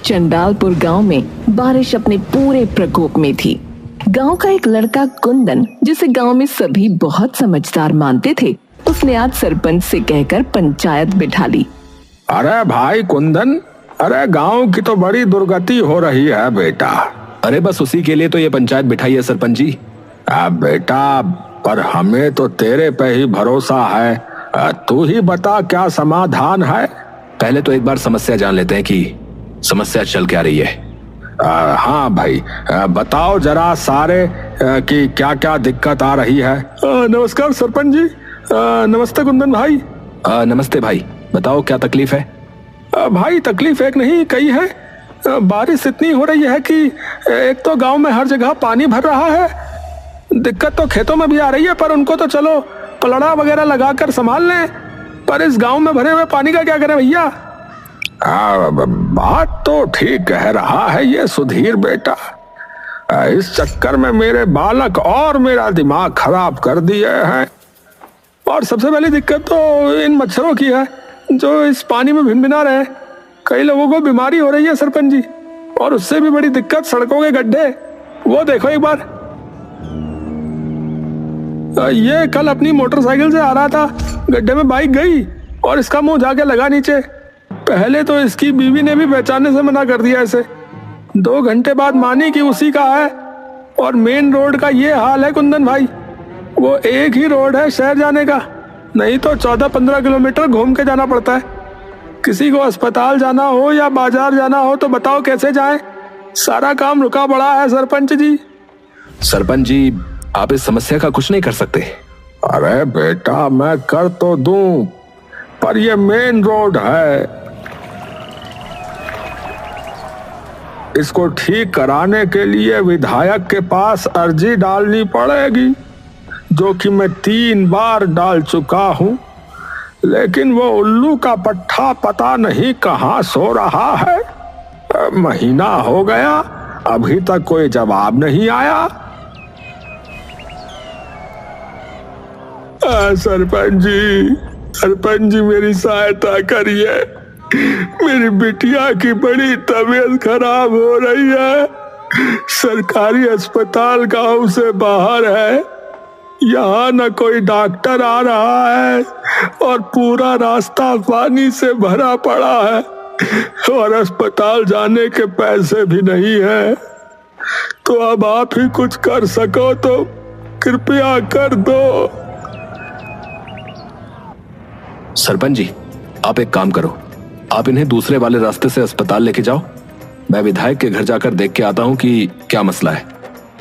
चंडालपुर गांव में बारिश अपने पूरे प्रकोप में थी। गांव का एक लड़का कुंदन, जिसे गांव में सभी बहुत समझदार मानते थे, उसने आज सरपंच से कहकर पंचायत बिठा ली। अरे भाई कुंदन, अरे गांव की तो बड़ी दुर्गति हो रही है बेटा। अरे बस उसी के लिए तो ये पंचायत बिठाई है सरपंच जी। बेटा, पर हमें तो तेरे पे ही भरोसा है। तू ही बता क्या समाधान है। पहले तो एक बार समस्या जान लेते हैं कि समस्या चल क्या रही है। हाँ भाई, बताओ जरा सारे कि क्या क्या दिक्कत आ रही है। नमस्कार सरपंच जी। नमस्ते कुंदन भाई। नमस्ते भाई, बताओ क्या तकलीफ है। भाई तकलीफ एक नहीं कई है। बारिश इतनी हो रही है कि एक तो गांव में हर जगह पानी भर रहा है। दिक्कत तो खेतों में भी आ रही है, पर उनको तो चलो पलड़ा वगैरह लगाकर संभाल लें, पर इस गांव में भरे हुए पानी का क्या करें भैया। बात तो ठीक कह रहा है ये सुधीर बेटा। इस चक्कर में मेरे बालक और मेरा दिमाग खराब कर दिए हैं। और सबसे पहली दिक्कत तो इन मच्छरों की है जो इस पानी में भिनभिना रहे हैं। कई लोगों को बीमारी हो रही है सरपंच जी। और उससे भी बड़ी दिक्कत सड़कों के गड्ढे। वो देखो एक बार, ये कल अपनी मोटरसाइकिल से आ रहा था, गड्ढे में बाइक गई और इसका मुंह जाके लगा नीचे। पहले तो इसकी बीवी ने भी पहचानने से मना कर दिया इसे। 2 घंटे बाद मानी कि उसी का है। और मेन रोड का ये हाल है कुंदन भाई, वो एक ही रोड है शहर जाने का, नहीं तो 14-15 किलोमीटर घूम के जाना पड़ता है। किसी को अस्पताल जाना हो या बाजार जाना हो तो बताओ कैसे जाएं? सारा काम रुका पड़ा है सरपंच जी। सरपंच जी, आप इस समस्या का कुछ नहीं कर सकते। अरे बेटा, मैं कर तो दूं, पर ये मेन रोड है। इसको ठीक कराने के लिए विधायक के पास अर्जी डालनी पड़ेगी, जो कि मैं 3 बार डाल चुका हूं। लेकिन वो उल्लू का पट्टा पता नहीं कहां सो रहा है। महीना हो गया, अभी तक कोई जवाब नहीं आया। सरपंच जी मेरी सहायता करिए। मेरी बिटिया की बड़ी तबीयत खराब हो रही है। सरकारी अस्पताल गांव से बाहर है, यहाँ न कोई डॉक्टर आ रहा है और पूरा रास्ता पानी से भरा पड़ा है और अस्पताल जाने के पैसे भी नहीं है। तो अब आप ही कुछ कर सको तो कृपया कर दो। सरपंच जी, आप एक काम करो, आप इन्हें दूसरे वाले रास्ते से अस्पताल लेके जाओ। मैं विधायक के घर जाकर देख के आता हूँ कि क्या मसला है।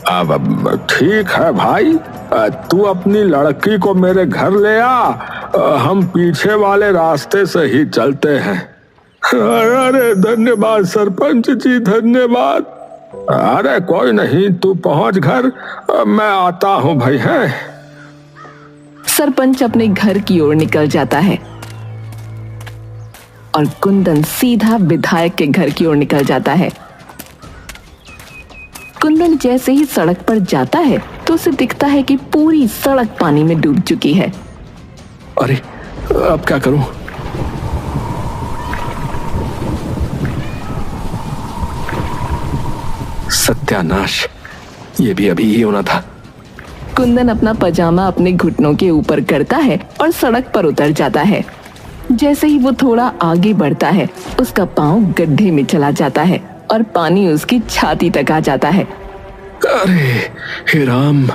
अब ठीक है भाई, तू अपनी लड़की को मेरे घर ले आ, हम पीछे वाले रास्ते से ही चलते हैं। अरे धन्यवाद सरपंच जी, धन्यवाद। अरे कोई नहीं, तू पहुंच घर, मैं आता हूँ भाई। है सरपंच अपने घर की ओर निकल जाता है और कुंदन सीधा विधायक के घर की ओर निकल जाता है। कुंदन जैसे ही सड़क पर जाता है तो उसे दिखता है कि पूरी सड़क पानी में डूब चुकी है। अरे अब क्या करूं? सत्यानाश, ये भी अभी ही होना था। कुंदन अपना पजामा अपने घुटनों के ऊपर करता है और सड़क पर उतर जाता है। जैसे ही वो थोड़ा आगे बढ़ता है, उसका पांव गड्ढे में चला जाता है और पानी उसकी छाती तक आ जाता है। अरे हे राम,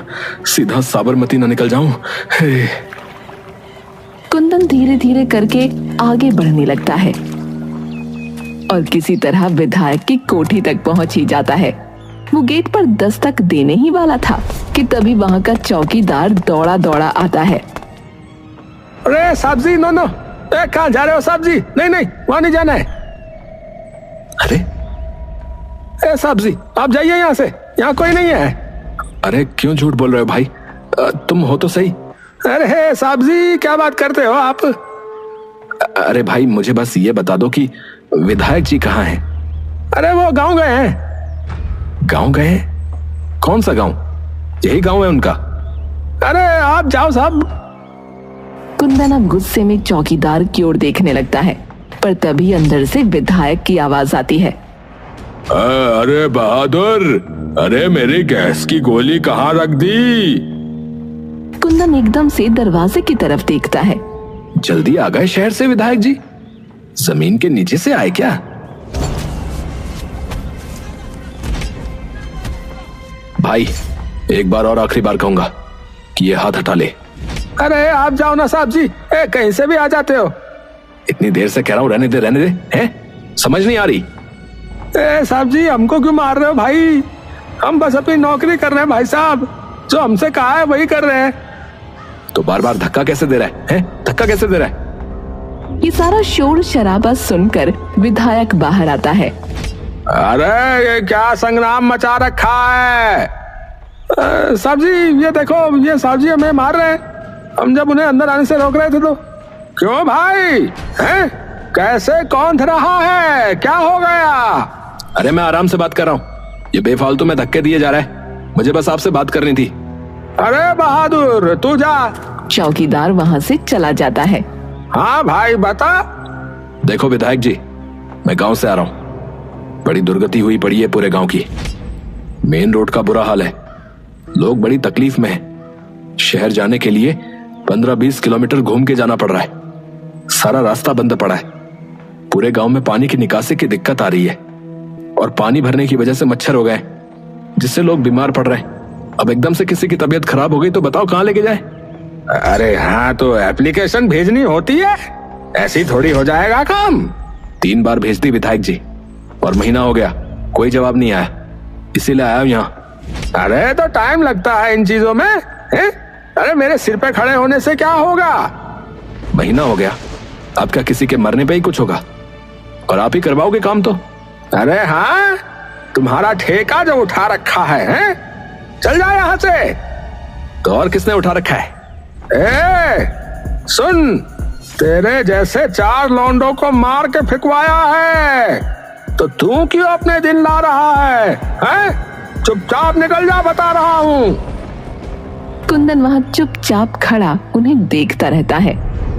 सीधा साबरमती ना निकल जाऊं। हे। कुंदन धीरे धीरे करके आगे बढ़ने लगता है और किसी तरह विधायक की कोठी तक पहुंच ही जाता है। वो गेट पर दस्तक देने ही वाला था कि तभी वहां का चौकीदार दौड़ा दौड़ा आता है। अरे साहब जी, नो नो, कहाँ जा रहे हो साहब जी? नहीं नहीं, वहां नहीं जाना है। अरे साहब जी, आप जाइए यहाँ से, यहाँ कोई नहीं है। अरे क्यों झूठ बोल रहे हो भाई? तुम हो तो सही। अरे साहब जी, क्या बात करते हो आप? अरे भाई, मुझे बस ये बता दो कि विधायक जी कहाँ हैं? अरे वो गांव गए हैं। गांव गए हैं? कौन सा गांव? यही गांव है उनका? अरे आप जाओ साहब। कुंदन अब गुस्से में चौकीदार की ओर देखने लगता है, पर तभी अंदर से विधायक की आवाज आती है। अरे बहादुर, अरे मेरी गैस की गोली कहाँ रख दी? कुंदन एकदम से दरवाजे की तरफ देखता है। जल्दी आ गए शहर से विधायक जी? जमीन के नीचे से आए क्या? भाई, एक बार और आखिरी बार कहूंगा कि ये हाथ हटा ले। अरे आप जाओ ना साहब जी, कहीं से भी आ जाते हो। इतनी देर से कह रहा हूं रहने दे हैं? समझ नहीं आ रही? साहब जी हमको क्यों मार रहे हो भाई? हम बस अपनी नौकरी कर रहे हैं भाई साहब, जो हमसे कहा है वही कर रहे हैं। तो बार बार धक्का कैसे दे रहा है? धक्का कैसे दे रहा है? ये सारा शोर शराबा सुनकर विधायक बाहर आता है। अरे ये क्या संग्राम मचा रखा है? साहब जी ये देखो, ये साहब जी हमें मार रहे हैं। हम जब उन्हें अंदर आने से रोक रहे थे तो। क्यों भाई? हैं? कैसे कौन रहा है? क्या हो गया? अरे मैं आराम से बात कर रहा हूँ, ये बेफालतू में धक्के दिए जा रहा है। मुझे बस आपसे बात करनी थी। अरे बहादुर तू जा। चौकीदार वहां से चला जाता है। हाँ भाई बता। देखो विधायक जी, मैं गांव से आ रहा हूँ। बड़ी दुर्गति हुई पड़ी है पूरे गांव की। मेन रोड का बुरा हाल है, लोग बड़ी तकलीफ में हैं। शहर जाने के लिए 15-20 किलोमीटर घूम के जाना पड़ रहा है। सारा रास्ता बंद पड़ा है। पूरे गांव में पानी की निकासी की दिक्कत आ रही है और पानी भरने की वजह से मच्छर हो गए, जिससे लोग बीमार पड़ रहे हैं। अब एकदम से किसी की तबीयत खराब हो गई तो बताओ कहां लेके जाए? अरे हाँ, तो एप्लीकेशन भेजनी होती है, ऐसी थोड़ी हो जाएगा काम। 3 बार भेज दी विधायक जी और महीना हो गया, कोई जवाब नहीं आया, इसीलिए आया हूं यहाँ। अरे तो टाइम लगता है इन चीजों में, है? अरे मेरे सिर पे खड़े होने से क्या होगा? महीना हो गया, अब क्या किसी के मरने पे ही कुछ होगा? और आप ही करवाओगे काम तो? अरे हाँ, तुम्हारा ठेका जो उठा रखा है? चल जा यहाँ से। तो और किसने उठा रखा है? सुन, तेरे जैसे 4 लौंडों को मार के फिकवाया है, तो तू क्यों अपने दिन ला रहा है? चुपचाप निकल जा, बता रहा हूँ। कुंदन वहां चुपचाप खड़ा उन्हें देखता रहता है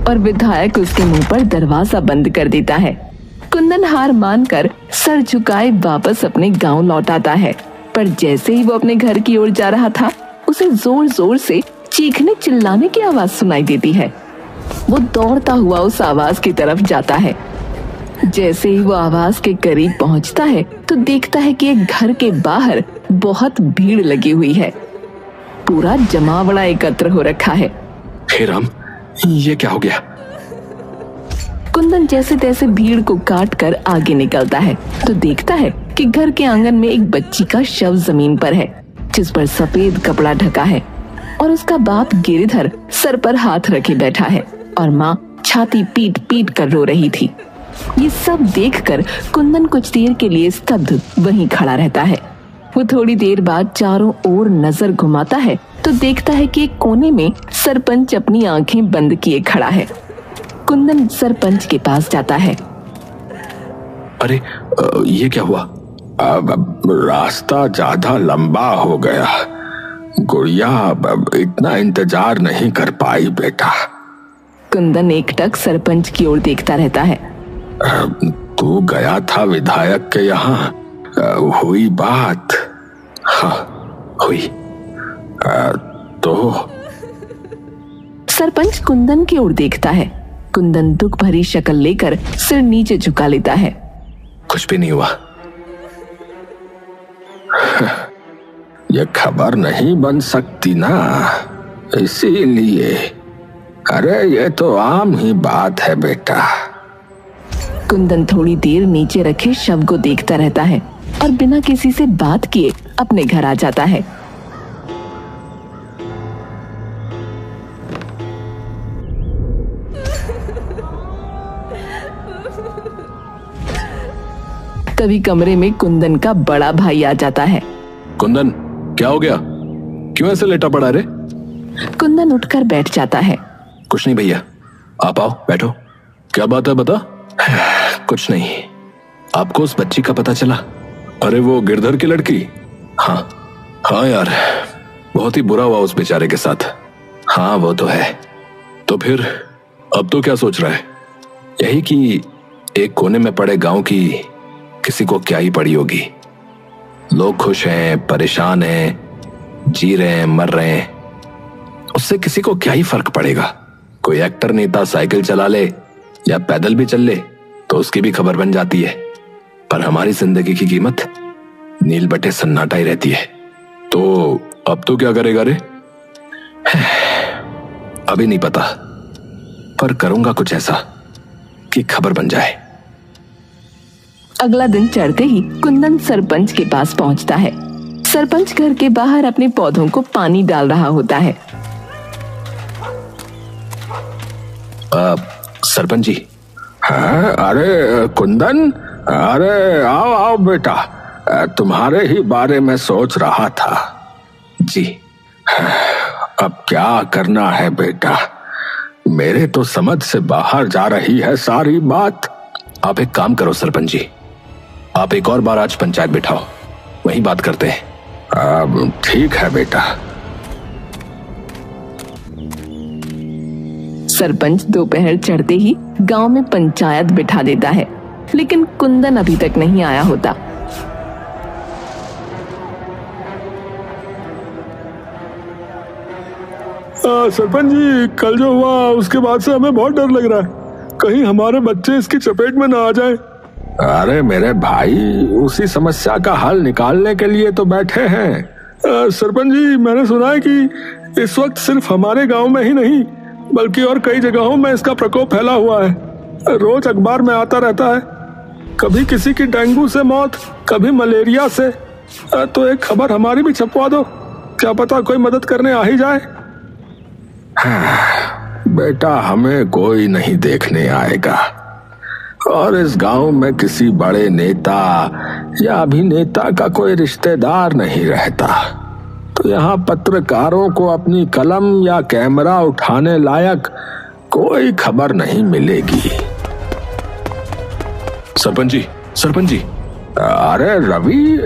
और विधायक उसके मुंह पर दरवाजा बंद कर देता है। कुंदन हार मानकर सर झुकाए वापस अपने गांव लौट आता है, पर जैसे ही वो अपने घर की ओर जा रहा था, उसे जोर जोर से चीखने चिल्लाने की आवाज सुनाई देती है। वो दौड़ता हुआ उस आवाज की तरफ जाता है। जैसे ही वो आवाज के करीब पहुंचता है तो देखता है कि एक घर के बाहर बहुत भीड़ लगी हुई है। पूरा जमावड़ा एकत्र हो रखा है। हे राम, ये क्या हो गया? कुंदन जैसे तैसे भीड़ को काट कर आगे निकलता है तो देखता है कि घर के आंगन में एक बच्ची का शव जमीन पर है, जिस पर सफेद कपड़ा ढका है, और उसका बाप गिरिधर सर पर हाथ रखे बैठा है और माँ छाती पीट पीट कर रो रही थी। ये सब देखकर कुंदन कुछ देर के लिए स्तब्ध वहीं खड़ा रहता है। वो थोड़ी देर बाद चारों ओर नजर घुमाता है तो देखता है कि एक कोने में सरपंच अपनी आंखें बंद किए खड़ा है। कुंदन सरपंच के पास जाता है। अरे ये क्या हुआ? अब रास्ता ज्यादा लंबा हो गया, गुड़िया अब इतना इंतजार नहीं कर पाई बेटा। कुंदन एकटक सरपंच की ओर देखता रहता है। तू गया था विधायक के यहाँ, हुई बात? हाँ हुई। तो सरपंच कुंदन की ओर देखता है। कुंदन दुख भरी शक्ल लेकर सिर नीचे झुका लेता है। कुछ भी नहीं हुआ। ये खबर नहीं बन सकती ना, इसीलिए। अरे ये तो आम ही बात है बेटा। कुंदन थोड़ी देर नीचे रखे शव को देखता रहता है और बिना किसी से बात किए अपने घर आ जाता है। तभी कमरे में कुंदन का बड़ा भाई आ जाता है। कुंदन, क्या हो गया? क्यों ऐसे लेटा पड़ा रे? कुंदन उठकर बैठ जाता है। कुछ नहीं भैया, आप आओ बैठो। क्या बात है बता। कुछ नहीं। आपको उस बच्ची का पता चला? अरे वो गिरधर की लड़की? हाँ यार, बहुत ही बुरा हुआ उस बेचारे के साथ। हाँ वो तो है। तो फिर अब तो क्या सोच रहा है? यही कि एक कोने में पड़े गांव की किसी को क्या ही पड़ी होगी। लोग खुश हैं, परेशान हैं, जी रहे हैं, मर रहे हैं, उससे किसी को क्या ही फर्क पड़ेगा। कोई एक्टर नेता साइकिल चला ले या पैदल भी चल ले तो उसकी भी खबर बन जाती है। पर हमारी जिंदगी की कीमत नील बटे सन्नाटा ही रहती है। तो अब तो क्या करेगा रे? अभी नहीं पता, पर करूंगा कुछ ऐसा कि खबर बन जाए। अगला दिन चढ़ते ही कुंदन सरपंच के पास पहुंचता है। सरपंच घर के बाहर अपने पौधों को पानी डाल रहा होता है। सरपंच जी। हाँ, अरे कुंदन, अरे आओ आओ बेटा, तुम्हारे ही बारे में सोच रहा था। जी। अब क्या करना है बेटा? मेरे तो समझ से बाहर जा रही है सारी बात। आप एक काम करो सरपंच जी, आप एक और बार आज पंचायत बिठाओ, वहीं बात करते हैं। ठीक है बेटा। सरपंच दोपहर चढ़ते ही गांव में पंचायत बिठा देता है, लेकिन कुंदन अभी तक नहीं आया होता। सरपंच जी, कल जो हुआ उसके बाद से हमें बहुत डर लग रहा है, कहीं हमारे बच्चे इसकी चपेट में ना आ जाए। अरे मेरे भाई, उसी समस्या का हल निकालने के लिए तो बैठे हैं। सरपंच जी, मैंने सुना है कि इस वक्त सिर्फ हमारे गांव में ही नहीं बल्कि और कई जगहों में इसका प्रकोप फैला हुआ है। रोज अखबार में आता रहता है, कभी किसी की डेंगू से मौत, कभी मलेरिया से। तो एक खबर हमारी भी छपवा दो, क्या पता कोई मदद करने आ ही जाए। बेटा, हमें कोई नहीं देखने आएगा और इस गांव में किसी बड़े नेता या अभिनेता का कोई रिश्तेदार नहीं रहता, तो यहाँ पत्रकारों को अपनी कलम या कैमरा उठाने लायक कोई खबर नहीं मिलेगी। सरपंच जी, सरपंच जी। अरे रवि,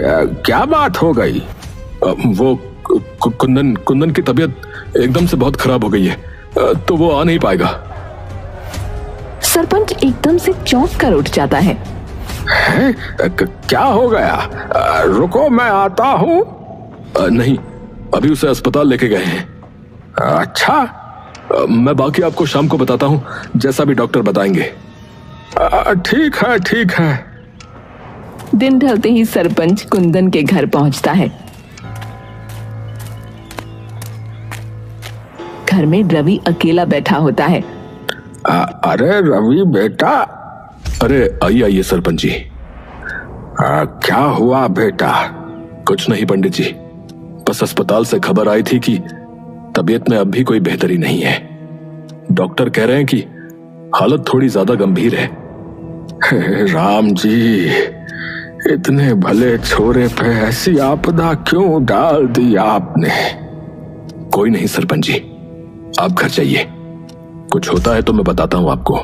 क्या बात हो गई? वो कुंदन की तबीयत एकदम से बहुत खराब हो गई है, तो वो आ नहीं पाएगा। सरपंच एकदम से चौंक कर उठ जाता है। क्या हो गया? रुको, मैं आता हूँ। नहीं, अभी उसे अस्पताल लेके गए हैं। अच्छा, मैं बाकी आपको शाम को बताता हूँ, जैसा भी डॉक्टर बताएंगे। ठीक है, ठीक है। दिन ढलते ही सरपंच कुंदन के घर पहुंचता है। घर में रवि अकेला बैठा होता है। अरे रवि बेटा। अरे आइए आइए सरपंच जी। क्या हुआ बेटा? कुछ नहीं पंडित जी, बस अस्पताल से खबर आई थी कि तबीयत में अब भी कोई बेहतरी नहीं है। डॉक्टर कह रहे हैं कि हालत थोड़ी ज्यादा गंभीर है। राम जी, इतने भले छोरे पे ऐसी आपदा क्यों डाल दी आपने? कोई नहीं सरपंच जी, आप घर जाइए, कुछ होता है तो मैं बताता हूं आपको।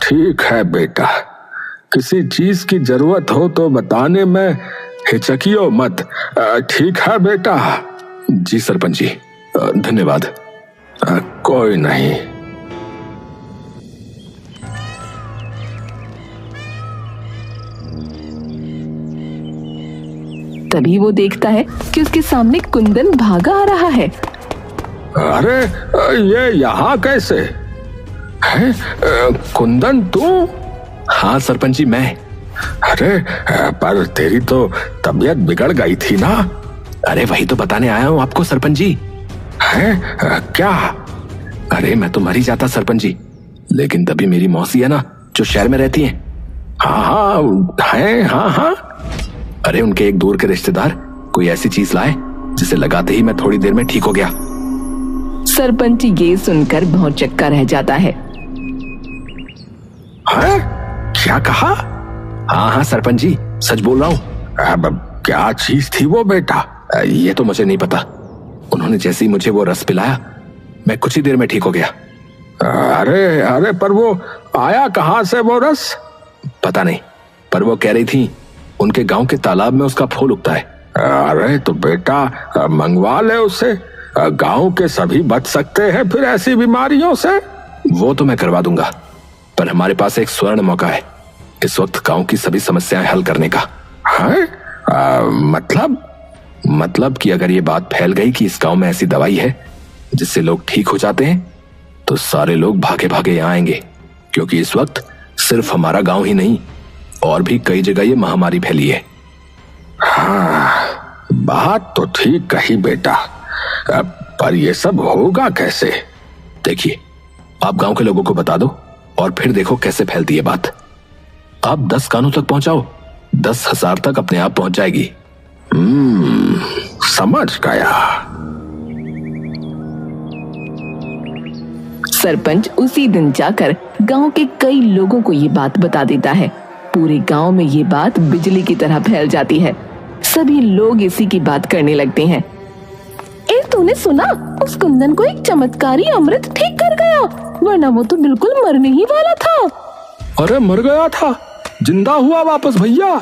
ठीक है बेटा, किसी चीज की जरूरत हो तो बताने में हिचकियो मत। ठीक है बेटा। जी सरपंच जी, धन्यवाद। कोई नहीं। तभी वो देखता है कि उसके सामने कुंदन भागा आ रहा है। अरे ये यहाँ कैसे है? कुंदन तू? हाँ सरपंच जी, मैं। अरे पर तेरी तो तबीयत बिगड़ गई थी ना? अरे वही तो बताने आया हूँ आपको सरपंच जी। है क्या? अरे मैं तो मर ही जाता सरपंच जी, लेकिन तभी मेरी मौसी है ना, जो शहर में रहती है। हाँ हाँ है, हाँ हाँ। अरे उनके एक दूर के रिश्तेदार कोई ऐसी चीज लाए जिसे लगाते ही मैं थोड़ी देर में ठीक हो गया। सरपंच ये सुनकर भौंचक्का रह जाता है। क्या कहा? हाँ हाँ सरपंच जी, सच बोल रहा हूँ। अब क्या चीज थी वो बेटा? ये तो मुझे नहीं पता, उन्होंने जैसे ही मुझे वो रस पिलाया मैं कुछ ही देर में ठीक हो गया। अरे अरे पर वो आया कहाँ से वो रस? पता नहीं, पर वो कह रही थी उनके गांव के तालाब में उसका फूल उगता है। अरे तो बेटा मंगवा ले उसे, गांव के सभी बच सकते हैं फिर ऐसी बीमारियों से। वो तो मैं करवा दूंगा, पर हमारे पास एक स्वर्ण मौका है इस वक्त गांव की सभी समस्याएं हल करने का। है? मतलब कि अगर ये बात फैल गई कि इस गांव में ऐसी दवाई है जिससे लोग ठीक हो जाते हैं तो सारे लोग भागे भागे यहाँ आएंगे, क्योंकि इस वक्त सिर्फ हमारा गांव ही नहीं और भी कई जगह ये महामारी फैली है। हाँ, बात तो ठीक कही बेटा, पर ये सब होगा कैसे? देखिए, आप गांव के लोगों को बता दो और फिर देखो कैसे फैलती है बात। आप 10 कानों तक पहुंचाओ, 10,000 तक अपने आप पहुंच जाएगी। समझ गया। सरपंच उसी दिन जाकर गांव के कई लोगों को ये बात बता देता है। पूरे गांव में ये बात बिजली की तरह फैल जाती है। सभी लोग इसी की बात करने लगते हैं। तूने सुना, उस कुंदन को एक चमत्कारी अमृत ठीक कर गया, वरना वो तो बिल्कुल मरने ही वाला था। अरे मर गया था, जिंदा हुआ वापस भैया।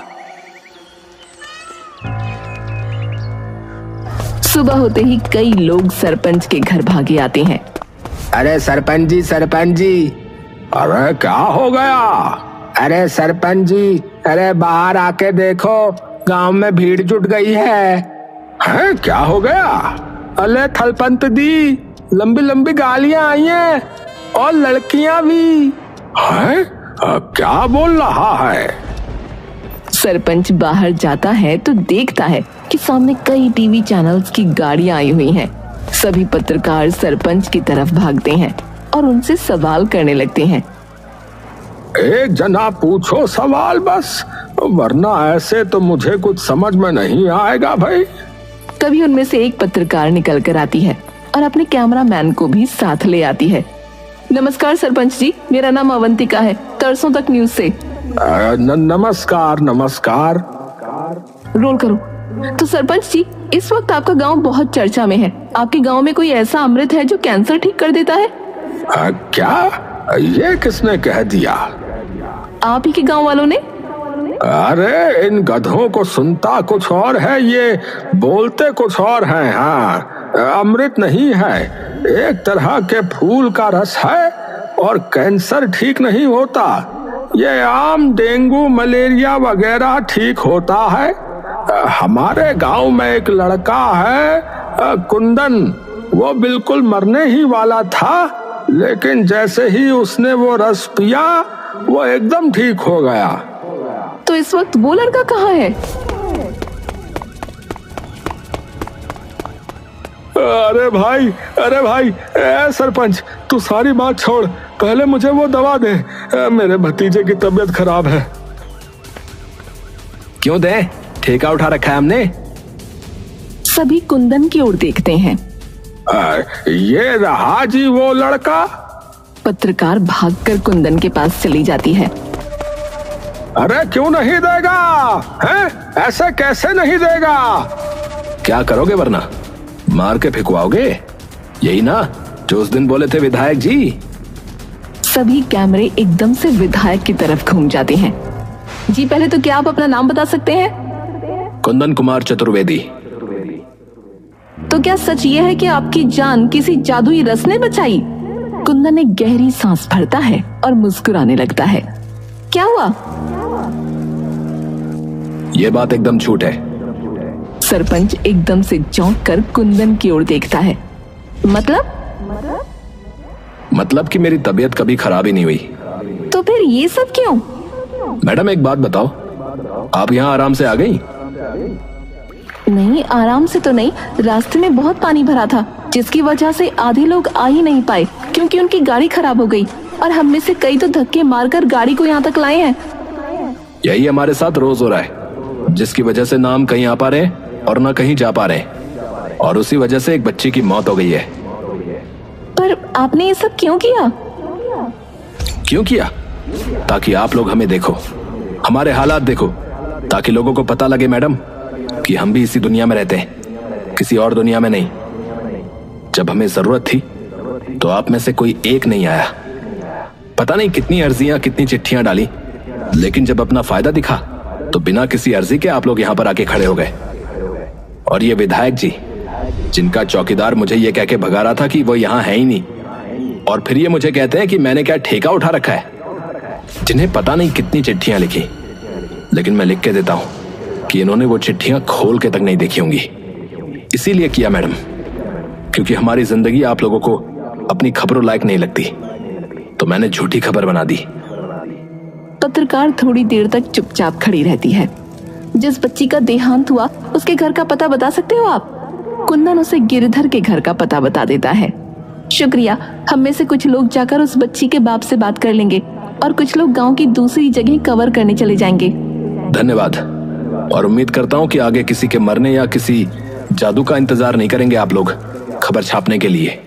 सुबह होते ही कई लोग सरपंच के घर भागे आते हैं। अरे सरपंच जी। अरे क्या हो गया? अरे सरपंच जी, अरे बाहर आके देखो, गांव में भीड़ जुट गई है। हैं, क्या हो गया? अले थलपंत दी, लंबी लंबी गालियां आई हैं और लड़कियां भी। हैं? क्या बोल रहा है? सरपंच बाहर जाता है तो देखता है कि सामने कई टीवी चैनल्स की गाड़ियां आई हुई हैं। सभी पत्रकार सरपंच की तरफ भागते हैं और उनसे सवाल करने लगते हैं। एक जना पूछो सवाल बस, वरना ऐसे तो मुझे कुछ समझ में नहीं आएगा भाई। तभी उनमें से एक पत्रकार निकल कर आती है और अपने कैमरामैन को भी साथ ले आती है। नमस्कार सरपंच जी, मेरा नाम अवंतिका है, तरसों तक न्यूज से। नमस्कार। रोल करो। तो सरपंच जी, इस वक्त आपका गांव बहुत चर्चा में है। आपके गांव में कोई ऐसा अमृत है जो कैंसर ठीक कर देता है? क्या? ये किसने कह दिया? आप ही के गांव वालों ने। अरे इन गधों को सुनता कुछ और है, ये बोलते कुछ और हैं। हाँ, अमृत नहीं है, एक तरह के फूल का रस है और कैंसर ठीक नहीं होता। ये आम डेंगू मलेरिया वगैरह ठीक होता है। हमारे गांव में एक लड़का है कुंदन, वो बिल्कुल मरने ही वाला था, लेकिन जैसे ही उसने वो रस पिया वो एकदम ठीक हो गया। तो इस वक्त वो लड़का कहाँ है? अरे भाई, सरपंच तू सारी बात छोड़, पहले मुझे वो दवा दे, मेरे भतीजे की तबीयत खराब है। क्यों दे? ठेका उठा रखा है हमने। सभी कुंदन की ओर देखते हैं। ये रहा जी वो लड़का। पत्रकार भागकर कुंदन के पास चली जाती है। अरे क्यों नहीं देगा? हैं? ऐसे कैसे नहीं देगा? क्या करोगे वरना? मार के फेंकवाओगे? यही ना जो उस दिन बोले थे विधायक जी। सभी कैमरे एकदम से विधायक की तरफ घूम जाते हैं। जी पहले तो क्या आप अपना नाम बता सकते हैं? कुंदन कुमार चतुर्वेदी। तो क्या सच ये है कि आपकी जान किसी जादुई रस ने बचाई? कुंदन एक गहरी सांस भरता है और मुस्कुराने लगता है। क्या हुआ? ये बात एकदम झूठ है। सरपंच एकदम से चौंक कर कुंदन की ओर देखता है। मतलब कि मेरी तबीयत कभी खराब ही नहीं हुई। तो फिर ये सब क्यों? मैडम एक बात बताओ, आप यहाँ आराम से आ गई? नहीं, आराम से तो नहीं, रास्ते में बहुत पानी भरा था, जिसकी वजह से आधे लोग आ ही नहीं पाए क्योंकि उनकी गाड़ी खराब हो गई और हम में से कई तो धक्के मारकर गाड़ी को यहाँ तक लाए हैं। यही हमारे साथ रोज हो रहा है, जिसकी वजह से ना हम कहीं आ पा रहे हैं और ना कहीं जा पा रहे हैं, और उसी वजह से एक बच्ची की मौत हो गई है। पर आपने ये सब क्यों किया? क्यों किया? ताकि आप लोग हमें देखो, हमारे हालात देखो, ताकि लोगों को पता लगे मैडम कि हम भी इसी दुनिया में रहते हैं, किसी और दुनिया में नहीं। जब हमें जरूरत थी तो आप में से कोई एक नहीं आया। पता नहीं कितनी अर्जियां, कितनी चिट्ठियां डाली, लेकिन जब अपना फायदा दिखा तो बिना किसी अर्जी के आप लोग यहां पर आके खड़े हो गए। और ये विधायक जी, जिनका चौकीदार मुझे ये कह के भगा रहा था कि वो यहां है ही नहीं, और फिर ये मुझे कहते हैं कि मैंने क्या ठेका उठा रखा है। जिन्हें पता नहीं कितनी चिट्ठियां लिखी, लेकिन मैं लिख के देता हूं कि इन्होंने वो चिट्ठियां खोल के तक नहीं देखी होंगी। इसीलिए किया मैडम, क्योंकि हमारी जिंदगी आप लोगों को अपनी खबरों लायक नहीं लगती, तो मैंने झूठी खबर बना दी। पत्रकार थोड़ी देर तक चुपचाप खड़ी रहती है। जिस बच्ची का देहांत हुआ उसके घर का पता बता सकते हो आप? कुंदन उसे गिरधर के घर का पता बता देता है। शुक्रिया, हम में से कुछ लोग जाकर उस बच्ची के बाप से बात कर लेंगे और कुछ लोग गांव की दूसरी जगह कवर करने चले जाएंगे। धन्यवाद, और उम्मीद करता हूं कि आगे किसी के मरने या किसी जादू का इंतजार नहीं करेंगे आप लोग खबर छापने के लिए।